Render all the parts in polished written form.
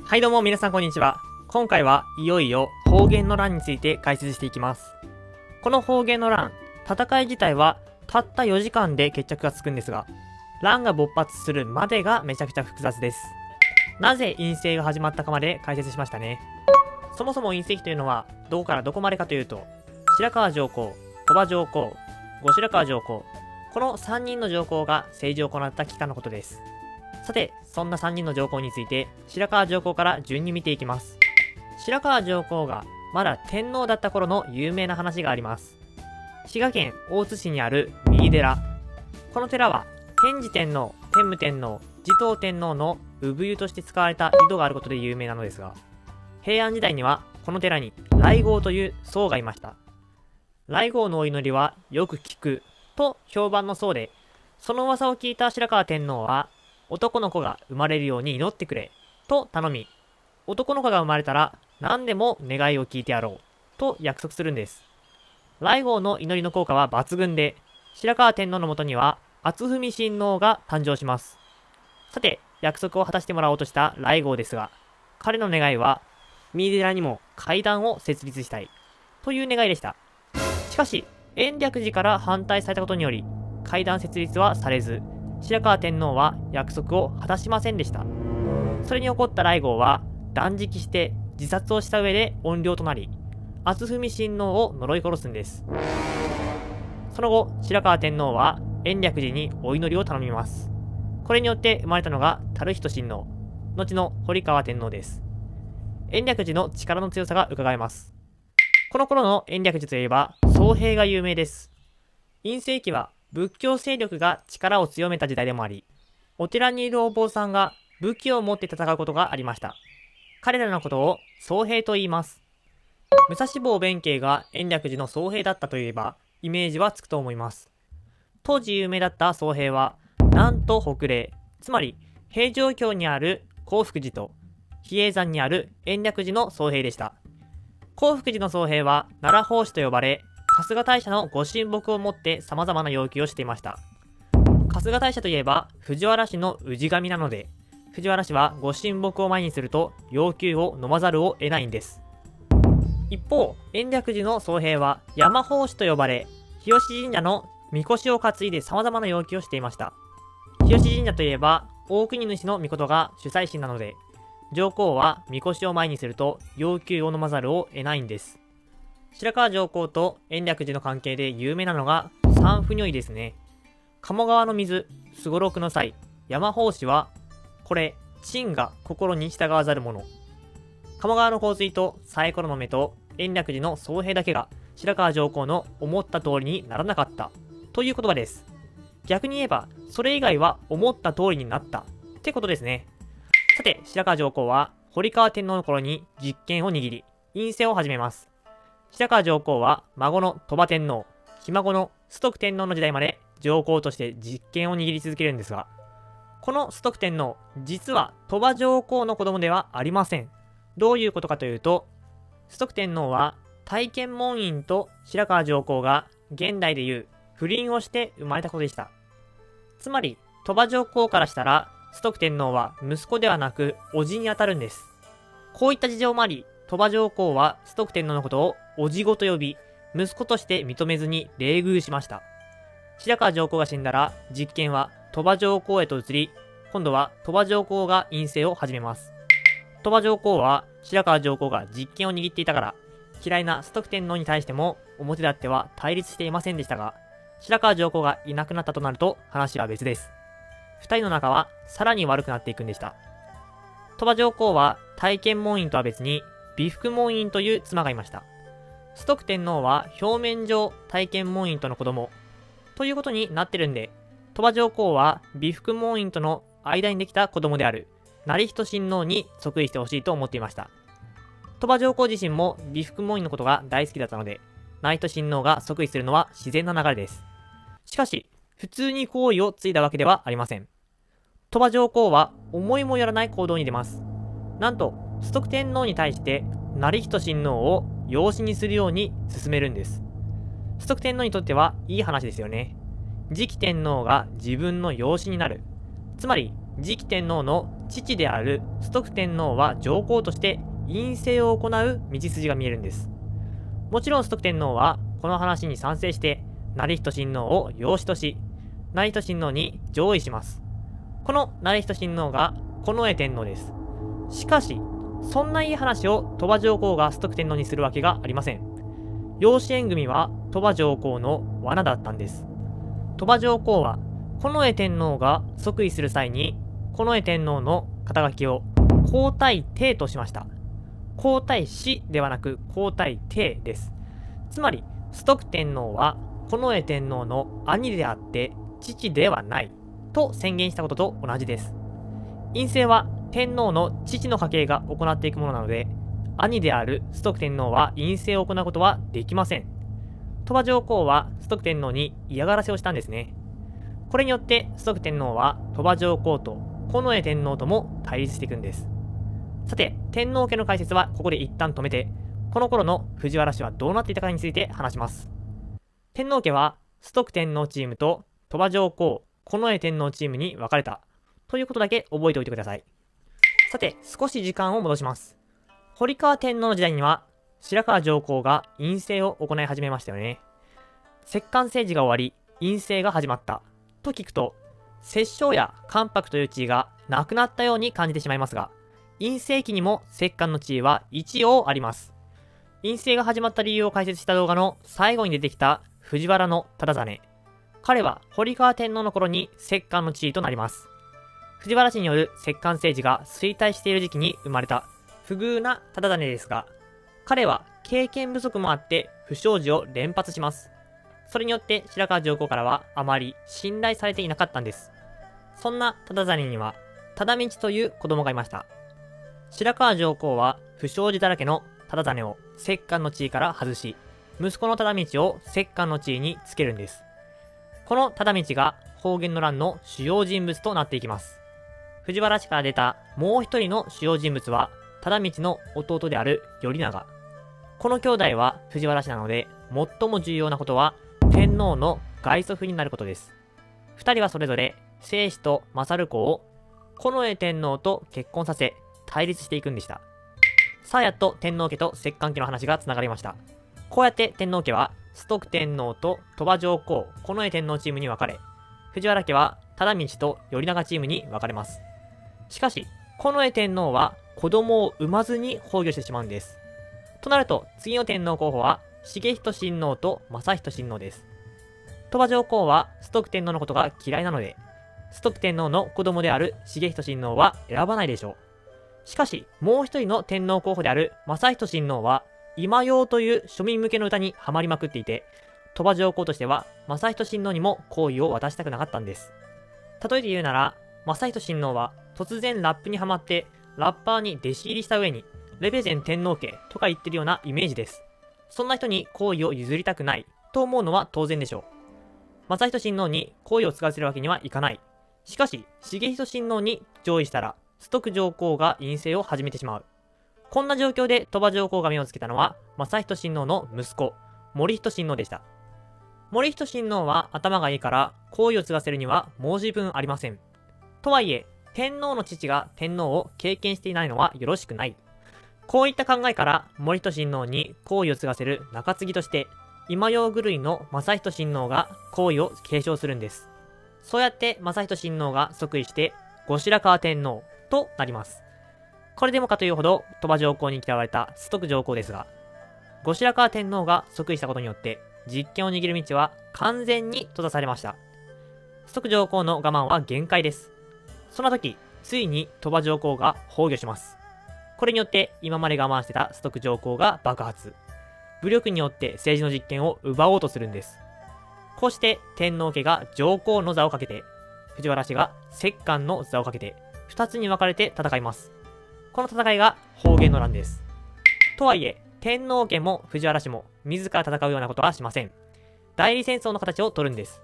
はいどうも皆さんこんにちは。今回はいよいよ方言の乱について解説していきます。この方言の乱、戦い自体はたった4時間で決着がつくんですが、乱が勃発するまでがめちゃくちゃ複雑です。なぜ院政が始まったかまで解説しましたね。そもそも院政期というのはどこからどこまでかというと、白河上皇、鳥羽上皇、後白河上皇、この3人の上皇が政治を行った期間のことです。さて、そんな3人の上皇について、白河上皇から順に見ていきます。白河上皇がまだ天皇だった頃の有名な話があります。滋賀県大津市にある三井寺。この寺は、天智天皇、天武天皇、持統天皇の産湯として使われた井戸があることで有名なのですが、平安時代にはこの寺に来迎という僧がいました。来迎のお祈りはよく聞くと評判の僧で、その噂を聞いた白河天皇は、男の子が生まれるように祈ってくれと頼み、男の子が生まれたら何でも願いを聞いてやろうと約束するんです。来迎の祈りの効果は抜群で、白河天皇のもとには篤文親王が誕生します。さて、約束を果たしてもらおうとした来迎ですが、彼の願いは三井寺にも階段を設立したいという願いでした。しかし、延暦寺から反対されたことにより、階段設立はされず、白河天皇は約束を果たしませんでした。それに怒った来迎は断食して自殺をした上で怨霊となり、篤文親王を呪い殺すんです。その後、白河天皇は延暦寺にお祈りを頼みます。これによって生まれたのが垂仁親王、後の堀川天皇です。延暦寺の力の強さが伺えます。この頃の延暦寺といえば僧兵が有名です。院政期は仏教勢力が力を強めた時代でもあり、お寺にいるお坊さんが武器を持って戦うことがありました。彼らのことを僧兵と言います。武蔵坊弁慶が延暦寺の僧兵だったといえば、イメージはつくと思います。当時有名だった僧兵は、南と北嶺、つまり平城京にある興福寺と比叡山にある延暦寺の僧兵でした。興福寺の僧兵は奈良法師と呼ばれ、春日大社のご神木を持って様々な要求をしていました。春日大社といえば藤原氏の氏神なので、藤原氏はご神木を前にすると要求を飲まざるを得ないんです。一方、延暦寺の僧兵は山法師と呼ばれ、日吉神社の神輿を担いで様々な要求をしていました。日吉神社といえば大国主の命が主催神なので、上皇は神輿を前にすると要求を飲まざるを得ないんです。白河上皇と延暦寺の関係で有名なのが三不如意ですね。鴨川の水、すごろくの際、山法師は、これ、朕が心に従わざる者。鴨川の洪水とサイコロの目と延暦寺の僧兵だけが白河上皇の思った通りにならなかったという言葉です。逆に言えば、それ以外は思った通りになったってことですね。さて、白河上皇は堀川天皇の頃に実権を握り、院政を始めます。白河上皇は孫の鳥羽天皇、ひ孫の崇徳天皇の時代まで上皇として実権を握り続けるんですが、この崇徳天皇、実は鳥羽上皇の子供ではありません。どういうことかというと、崇徳天皇は大建門院と白河上皇が現代でいう不倫をして生まれた子でした。つまり、鳥羽上皇からしたら、崇徳天皇は息子ではなく叔父にあたるんです。こういった事情もあり、鳥羽上皇は崇徳天皇のことを叔父子と呼び、息子として認めずに冷遇しました。白河上皇が死んだら、実権は鳥羽上皇へと移り、今度は鳥羽上皇が院政を始めます。鳥羽上皇は白河上皇が実権を握っていたから、嫌いな崇徳天皇に対しても表立っては対立していませんでしたが、白河上皇がいなくなったとなると話は別です。二人の仲はさらに悪くなっていくんでした。鳥羽上皇は大建門院とは別に、美福門院という妻がいました。崇徳天皇は表面上大建門院との子供ということになってるんで、鳥羽上皇は美福門院との間にできた子供である成仁親王に即位してほしいと思っていました。鳥羽上皇自身も美福門院のことが大好きだったので、成仁親王が即位するのは自然な流れです。しかし、普通に行為を継いだわけではありません。鳥羽上皇は思いもよらない行動に出ます。なんと、崇徳天皇に対して成仁親王を養子にするように進めるんです。崇徳天皇にとってはいい話ですよね。次期天皇が自分の養子になる。つまり、次期天皇の父である崇徳天皇は上皇として院政を行う道筋が見えるんです。もちろん崇徳天皇はこの話に賛成して業仁親王を養子とし、業仁親王に上位します。この業仁親王が近衛天皇です。しかし、そんないい話を鳥羽上皇が崇徳天皇にするわけがありません。養子縁組は鳥羽上皇の罠だったんです。鳥羽上皇は近衛天皇が即位する際に近衛天皇の肩書きを皇太帝としました。皇太子ではなく皇太帝です。つまり崇徳天皇は近衛天皇の兄であって父ではないと宣言したことと同じです。院政は天皇の父の家系が行っていくものなので、兄である崇徳天皇は院政を行うことはできません。鳥羽上皇は崇徳天皇に嫌がらせをしたんですね。これによって崇徳天皇は鳥羽上皇と近衛天皇とも対立していくんです。さて、天皇家の解説はここで一旦止めて、この頃の藤原氏はどうなっていたかについて話します。天皇家は崇徳天皇チームと鳥羽上皇、近衛天皇チームに分かれたということだけ覚えておいてください。さて、少し時間を戻します。堀川天皇の時代には白河上皇が院政を行い始めましたよね。摂関政治が終わり、院政が始まったと聞くと、摂政や関白という地位がなくなったように感じてしまいますが、院政期にも摂関の地位は一応あります。院政が始まった理由を解説した動画の最後に出てきた藤原忠実。彼は堀川天皇の頃に摂関の地位となります。藤原氏による摂関政治が衰退している時期に生まれた不遇な忠実ですが、彼は経験不足もあって不祥事を連発します。それによって白河上皇からはあまり信頼されていなかったんです。そんな忠実には忠道という子供がいました。白河上皇は不祥事だらけの忠実を摂関の地位から外し、息子の忠道を摂関の地位につけるんです。この忠道が保元の乱の主要人物となっていきます。藤原氏から出たもう一人の主要人物は忠道の弟である頼長。この兄弟は藤原氏なので、最も重要なことは天皇の外祖父になることです。二人はそれぞれ正氏と勝子を近衛天皇と結婚させ対立していくんでした。さあやっと天皇家と摂関家の話がつながりました。こうやって天皇家は崇徳天皇と鳥羽上皇、近衛天皇チームに分かれ、藤原家は忠道と頼長チームに分かれます。しかし、近衛天皇は子供を産まずに崩御してしまうんです。となると、次の天皇候補は重仁親王と正仁親王です。鳥羽上皇は崇徳天皇のことが嫌いなので、崇徳天皇の子供である重仁親王は選ばないでしょう。しかし、もう一人の天皇候補である正仁親王は、今用という庶民向けの歌にハマりまくっていて、鳥羽上皇としては正仁親王にも好意を渡したくなかったんです。例えて言うなら、正仁親王は突然ラップにハマってラッパーに弟子入りした上にレベゼン天皇家とか言ってるようなイメージです。そんな人に好意を譲りたくないと思うのは当然でしょう。正仁親王に好意を使わせるわけにはいかない。しかし、重仁親王に上位したら崇徳上皇が院政を始めてしまう。こんな状況で鳥羽上皇が目をつけたのは正仁親王の息子、森仁親王でした。森仁親王は頭がいいから好意を継がせるには申し分ありません。とはいえ、天皇の父が天皇を経験していないのはよろしくない。こういった考えから森仁親王に好意を継がせる中継ぎとして、今用狂いの正仁親王が好意を継承するんです。そうやって正仁親王が即位して後白河天皇となります。これでもかというほど鳥羽上皇に嫌われた崇徳上皇ですが、後白河天皇が即位したことによって実権を握る道は完全に閉ざされました。崇徳上皇の我慢は限界です。その時、ついに鳥羽上皇が崩御します。これによって今まで我慢してた崇徳上皇が爆発。武力によって政治の実権を奪おうとするんです。こうして天皇家が上皇の座をかけて、藤原氏が摂関の座をかけて、二つに分かれて戦います。この戦いが保元の乱です。とはいえ、天皇家も藤原氏も自ら戦うようなことはしません。代理戦争の形を取るんです。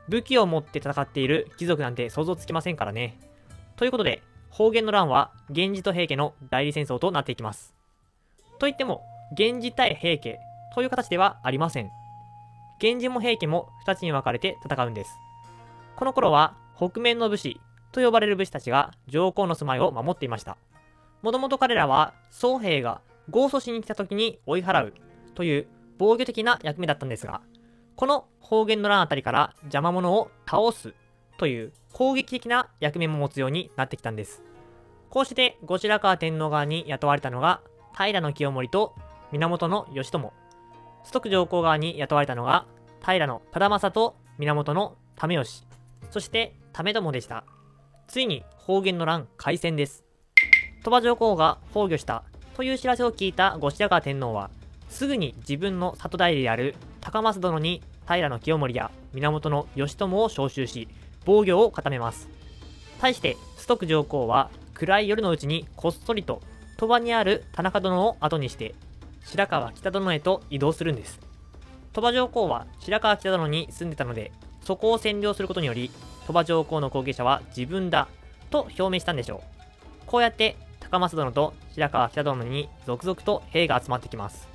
武器を持って戦っている貴族なんて想像つきませんからね。ということで、保元の乱は源氏と平家の代理戦争となっていきます。といっても、源氏対平家という形ではありません。源氏も平家も二つに分かれて戦うんです。この頃は北面の武士、と呼ばれる武士たちが上皇の住まいを守っていました。もともと彼らは僧兵が豪祖しに来た時に追い払うという防御的な役目だったんですが、この方言の乱あたりから邪魔者を倒すという攻撃的な役目も持つようになってきたんです。こうして後白河天皇側に雇われたのが平清盛と源義朝、崇徳上皇側に雇われたのが平忠正と源為義、そして為朝でした。ついに方言の乱開戦です。鳥羽上皇が崩御したという知らせを聞いた後白河天皇は、すぐに自分の里代理である高松殿に平清盛や源義朝を召集し、防御を固めます。対して崇徳上皇は暗い夜のうちにこっそりと鳥羽にある田中殿を後にして白河北殿へと移動するんです。鳥羽上皇は白河北殿に住んでたので、そこを占領することにより鳥羽上皇の後継者は自分だと表明したんでしょう。こうやって高松殿と白河北殿に続々と兵が集まってきます。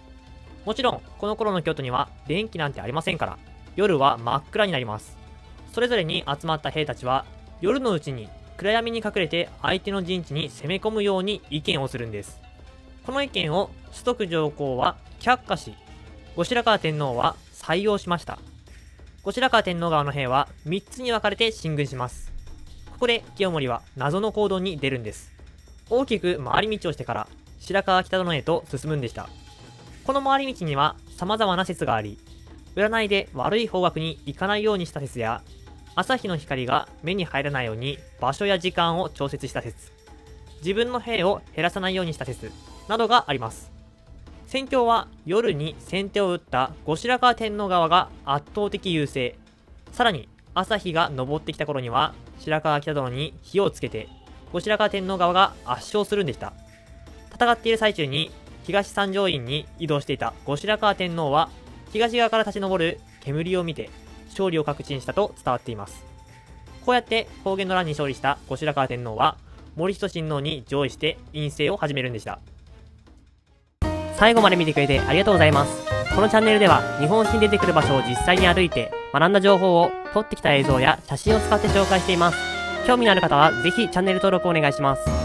もちろんこの頃の京都には電気なんてありませんから、夜は真っ暗になります。それぞれに集まった兵たちは夜のうちに暗闇に隠れて相手の陣地に攻め込むように意見をするんです。この意見を崇徳上皇は却下し、後白河天皇は採用しました。後白河天皇側の兵は3つに分かれて進軍します。ここで清盛は謎の行動に出るんです。大きく回り道をしてから白河北殿へと進むんでした。この回り道には様々な説があり、占いで悪い方角に行かないようにした説や、朝日の光が目に入らないように場所や時間を調節した説、自分の兵を減らさないようにした説などがあります。戦況は夜に先手を打った後白河天皇側が圧倒的優勢。さらに朝日が昇ってきた頃には白河北殿に火をつけて後白河天皇側が圧勝するんでした。戦っている最中に東三条院に移動していた後白河天皇は東側から立ち上る煙を見て勝利を確信したと伝わっています。こうやって方言の乱に勝利した後白河天皇は森人親王に上位して院政を始めるんでした。最後まで見てくれてありがとうございます。このチャンネルでは日本史に出てくる場所を実際に歩いて学んだ情報を撮ってきた映像や写真を使って紹介しています。興味のある方はぜひチャンネル登録お願いします。